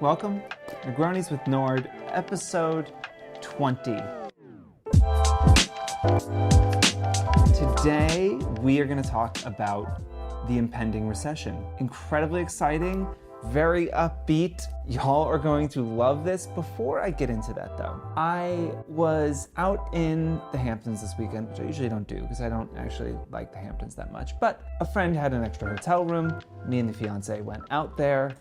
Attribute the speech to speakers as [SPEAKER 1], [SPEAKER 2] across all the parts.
[SPEAKER 1] Welcome, Negronis with Nord, episode 20. Today, we are going to talk about the impending recession. Incredibly exciting, very upbeat. Y'all are going to love this. Before I get into that though, I was out in the Hamptons this weekend, which I usually don't do because I don't actually like the Hamptons that much, but a friend had an extra hotel room. Me and the fiance went out there.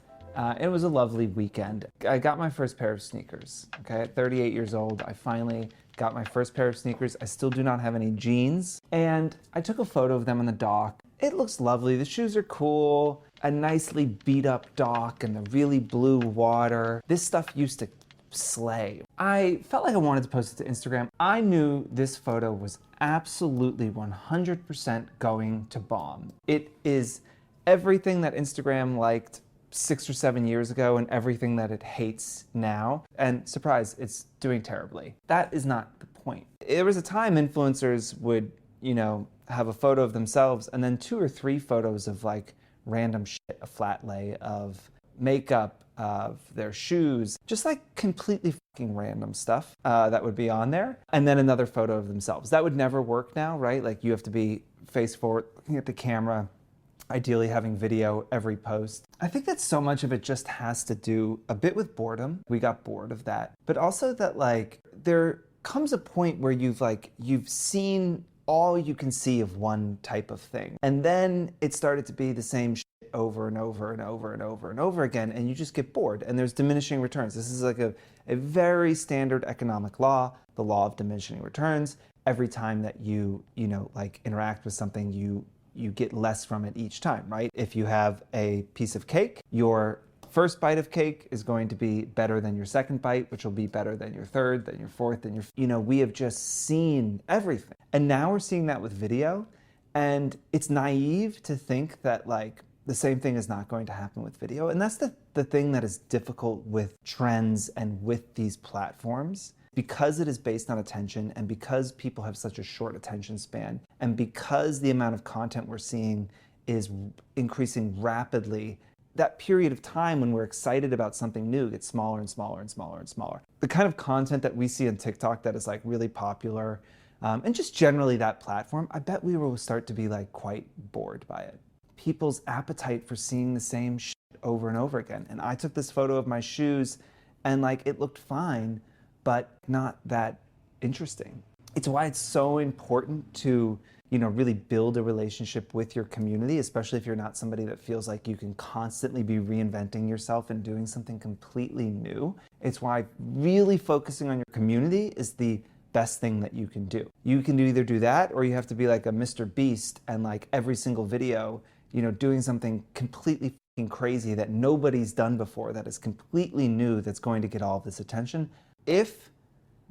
[SPEAKER 1] It was a lovely weekend. I got my first pair of sneakers, okay? At 38 years old, I finally got my first pair of sneakers. I still do not have any jeans. And I took a photo of them on the dock. It looks lovely. The shoes are cool. A nicely beat up dock and the really blue water. This stuff used to slay. I felt like I wanted to post it to Instagram. I knew this photo was absolutely 100% going to bomb. It is everything that Instagram liked 6 or 7 years ago and everything that it hates now. And surprise, it's doing terribly. That is not the point. There was a time influencers would, have a photo of themselves and then 2 or 3 photos of like random shit, a flat lay of makeup, of their shoes, just like completely fucking random stuff that would be on there. And then another photo of themselves. That would never work now, right? Like you have to be face forward, looking at the camera, ideally having video every post. I think that so much of it just has to do a bit with boredom. We got bored of that. But also that like there comes a point where you've seen all you can see of one type of thing. And then it started to be the same shit over and over and over and over and over again, and you just get bored and there's diminishing returns. This is like a very standard economic law, the law of diminishing returns. Every time that you interact with something, you get less from it each time, right? If you have a piece of cake, your first bite of cake is going to be better than your second bite, which will be better than your third, then your fourth, then we have just seen everything. And now we're seeing that with video, and it's naive to think that like the same thing is not going to happen with video. And that's the thing that is difficult with trends and with these platforms. Because it is based on attention and because people have such a short attention span and because the amount of content we're seeing is increasing rapidly, that period of time when we're excited about something new gets smaller and smaller and smaller and smaller. The kind of content that we see on TikTok that is like really popular and just generally that platform, I bet we will start to be like quite bored by it. People's appetite for seeing the same shit over and over again. And I took this photo of my shoes and like it looked fine, but not that interesting. It's why it's so important to, really build a relationship with your community, especially if you're not somebody that feels like you can constantly be reinventing yourself and doing something completely new. It's why really focusing on your community is the best thing that you can do. You can either do that or you have to be like a Mr. Beast and like every single video, doing something completely crazy that nobody's done before, that is completely new, that's going to get all of this attention. If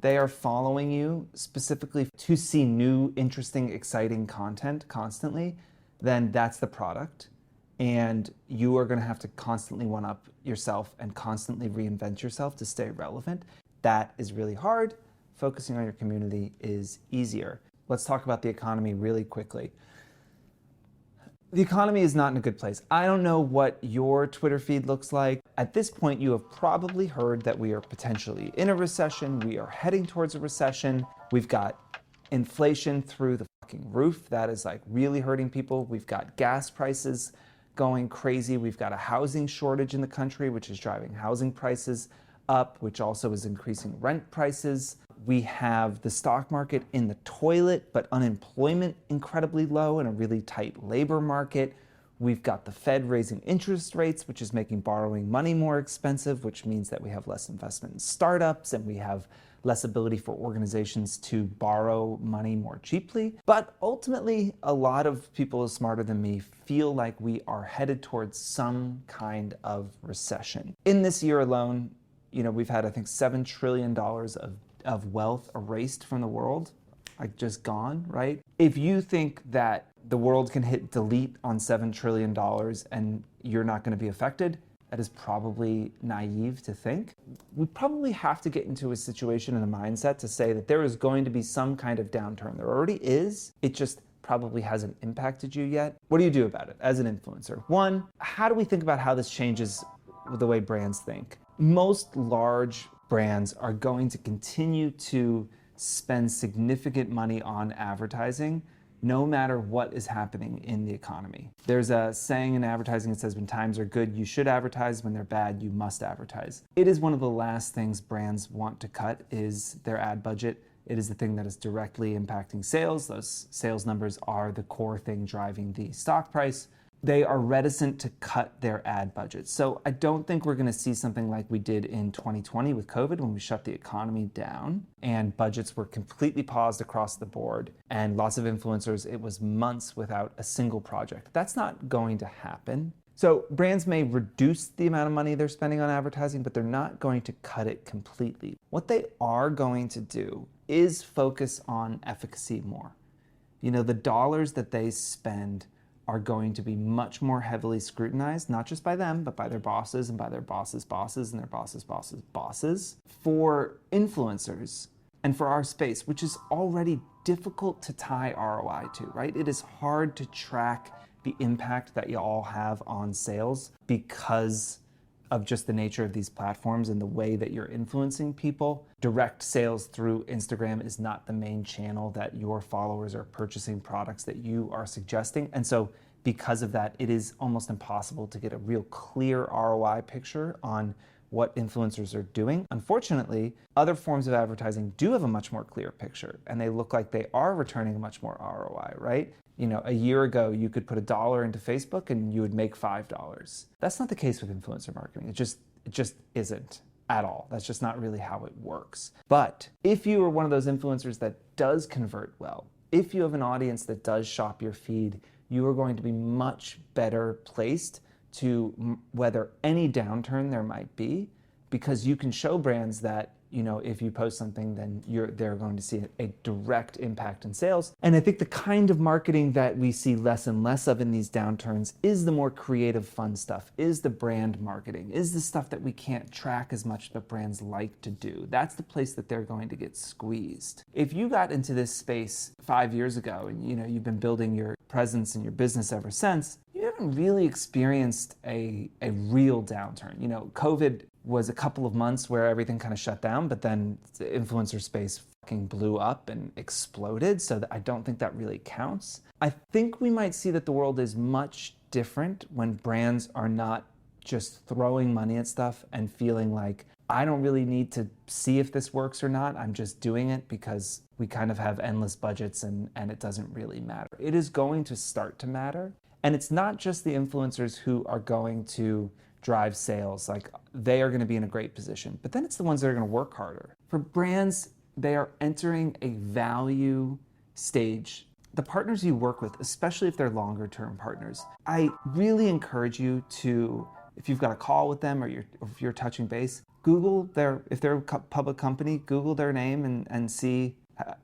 [SPEAKER 1] they are following you specifically to see new, interesting, exciting content constantly, then that's the product. And you are going to have to constantly one-up yourself and constantly reinvent yourself to stay relevant. That is really hard. Focusing on your community is easier. Let's talk about the economy really quickly. The economy is not in a good place. I don't know what your Twitter feed looks like. At this point, you have probably heard that we are potentially in a recession. We are heading towards a recession. We've got inflation through the fucking roof. That is like really hurting people. We've got gas prices going crazy. We've got a housing shortage in the country, which is driving housing prices up, which also is increasing rent prices. We have the stock market in the toilet, but unemployment incredibly low and a really tight labor market. We've got the Fed raising interest rates, which is making borrowing money more expensive, which means that we have less investment in startups and we have less ability for organizations to borrow money more cheaply. But ultimately, a lot of people smarter than me feel like we are headed towards some kind of recession. In this year alone, we've had, I think, $7 trillion of wealth erased from the world, like just gone, right? If you think that the world can hit delete on $7 trillion and you're not going to be affected, that is probably naive to think. We probably have to get into a situation and a mindset to say that there is going to be some kind of downturn. There already is. It just probably hasn't impacted you yet. What do you do about it as an influencer? One, how do we think about how this changes the way brands think. Most large brands are going to continue to spend significant money on advertising no matter what is happening in the economy. There's a saying in advertising that says, when times are good, you should advertise. When they're bad, you must advertise. It is one of the last things brands want to cut is their ad budget. It is the thing that is directly impacting sales. Those sales numbers are the core thing driving the stock price. They are reticent to cut their ad budgets. So I don't think we're going to see something like we did in 2020 with COVID when we shut the economy down and budgets were completely paused across the board and lots of influencers, it was months without a single project. That's not going to happen. So brands may reduce the amount of money they're spending on advertising, but they're not going to cut it completely. What they are going to do is focus on efficacy more. You know, the dollars that they spend are going to be much more heavily scrutinized, not just by them, but by their bosses and by their bosses' bosses and their bosses' bosses' bosses, for influencers and for our space, which is already difficult to tie ROI to, right? It is hard to track the impact that you all have on sales because of just the nature of these platforms and the way that you're influencing people. Direct sales through Instagram is not the main channel that your followers are purchasing products that you are suggesting. And so because of that, it is almost impossible to get a real clear ROI picture on what influencers are doing. Unfortunately, other forms of advertising do have a much more clear picture and they look like they are returning a much more ROI, right? You know, a year ago, you could put $1 into Facebook and you would make $5. That's not the case with influencer marketing. It just isn't at all. That's just not really how it works. But if you are one of those influencers that does convert well, if you have an audience that does shop your feed, you are going to be much better placed to weather any downturn there might be, because you can show brands that, you know, if you post something, then they're going to see a direct impact in sales. And I think the kind of marketing that we see less and less of in these downturns is the more creative, fun stuff, is the brand marketing, is the stuff that we can't track as much but brands like to do. That's the place that they're going to get squeezed. If you got into this space 5 years ago and, you know, you've been building your presence in your business ever since, you haven't really experienced a real downturn. You know, COVID was a couple of months where everything kind of shut down, but then the influencer space fucking blew up and exploded. So I don't think that really counts. I think we might see that the world is much different when brands are not just throwing money at stuff and feeling like, I don't really need to see if this works or not. I'm just doing it because we kind of have endless budgets and it doesn't really matter. It is going to start to matter. And it's not just the influencers who are going to drive sales, like they are going to be in a great position, but then it's the ones that are going to work harder. For brands, they are entering a value stage. The partners you work with, especially if they're longer term partners, I really encourage you to, if you've got a call with them or if you're touching base, Google if they're a public company, Google their name and see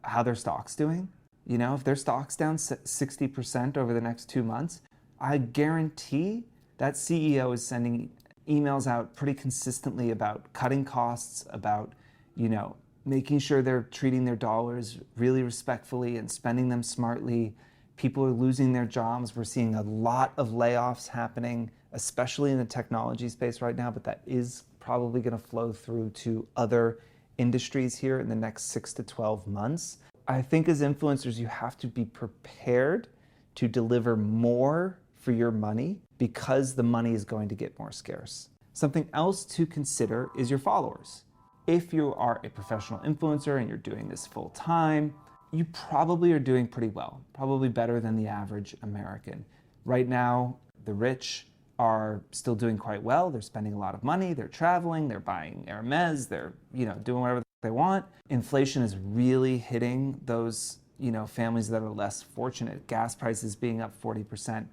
[SPEAKER 1] how their stock's doing. You know, if their stock's down 60% over the next 2 months, I guarantee that CEO is sending emails out pretty consistently about cutting costs, about, you know, making sure they're treating their dollars really respectfully and spending them smartly. People are losing their jobs. We're seeing a lot of layoffs happening, especially in the technology space right now, but that is probably going to flow through to other industries here in the next 6 to 12 months. I think as influencers, you have to be prepared to deliver more for your money because the money is going to get more scarce. Something else to consider is your followers. If you are a professional influencer and you're doing this full time, you probably are doing pretty well, probably better than the average American. Right now, the rich are still doing quite well. They're spending a lot of money, they're traveling, they're buying Hermes, they're, you know, doing whatever they want. Inflation is really hitting those, you know, families that are less fortunate. Gas prices being up 40%,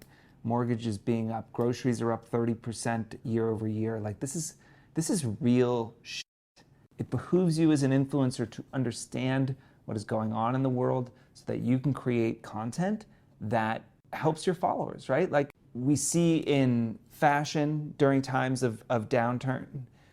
[SPEAKER 1] mortgages being up, groceries are up 30% year over year. Like this is real shit. It behooves you as an influencer to understand what is going on in the world so that you can create content that helps your followers, right? Like we see in fashion during times of downturn,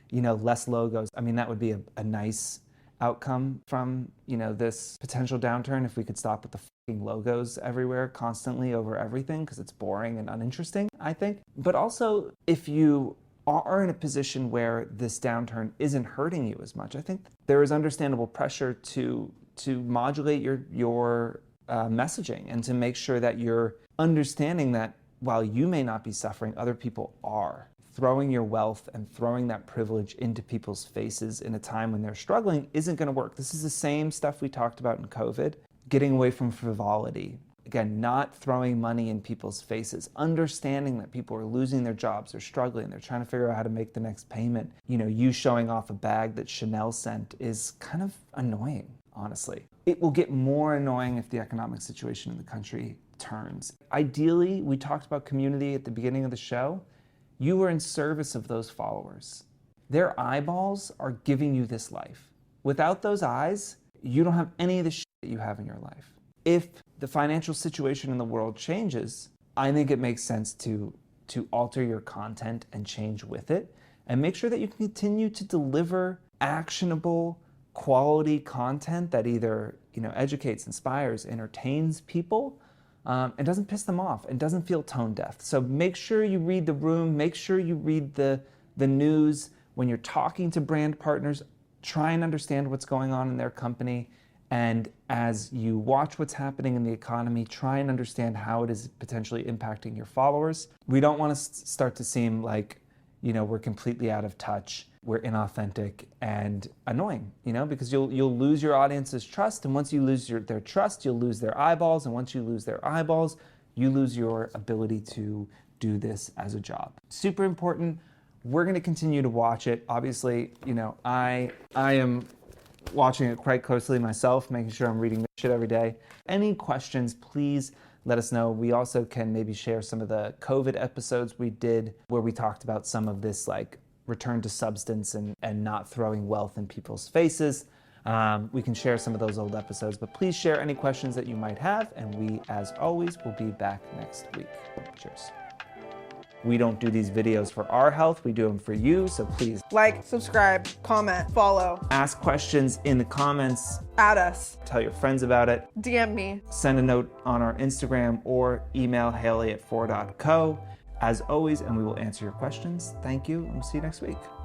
[SPEAKER 1] you know, less logos. I mean, that would be a nice outcome from, you know, this potential downturn if we could stop with the fucking logos everywhere constantly over everything because it's boring and uninteresting, I think. But also if you are in a position where this downturn isn't hurting you as much, I think there is understandable pressure to modulate your messaging and to make sure that you're understanding that while you may not be suffering, other people are. Throwing your wealth and throwing that privilege into people's faces in a time when they're struggling isn't going to work. This is the same stuff we talked about in COVID. Getting away from frivolity. Again, not throwing money in people's faces. Understanding that people are losing their jobs, they're struggling, they're trying to figure out how to make the next payment. You showing off a bag that Chanel sent is kind of annoying, honestly. It will get more annoying if the economic situation in the country turns. Ideally, we talked about community at the beginning of the show. You were in service of those followers. Their eyeballs are giving you this life. Without those eyes, you don't have any of the shit that you have in your life. If the financial situation in the world changes, I think it makes sense to alter your content and change with it, and make sure that you can continue to deliver actionable, quality content that either educates, inspires, entertains people, and doesn't piss them off and doesn't feel tone deaf. So make sure you read the room, make sure you read the news. When you're talking to brand partners, try and understand what's going on in their company. And as you watch what's happening in the economy, try and understand how it is potentially impacting your followers. We don't want to start to seem like, we're completely out of touch, we're inauthentic and annoying, because you'll lose your audience's trust. And once you lose their trust, you'll lose their eyeballs. And once you lose their eyeballs, you lose your ability to do this as a job. Super important. We're going to continue to watch it. Obviously, I am watching it quite closely myself, making sure I'm reading this shit every day. Any questions, please let us know. We also can maybe share some of the COVID episodes we did where we talked about some of this return to substance and not throwing wealth in people's faces. We can share some of those old episodes, but please share any questions that you might have, and we, as always, will be back next week. Cheers. We don't do these videos for our health, we do them for you, so please
[SPEAKER 2] like, subscribe, comment, follow.
[SPEAKER 1] Ask questions in the comments.
[SPEAKER 2] Add us.
[SPEAKER 1] Tell your friends about it.
[SPEAKER 2] DM me.
[SPEAKER 1] Send a note on our Instagram or email haley@4.co. As always, and we will answer your questions. Thank you, and we'll see you next week.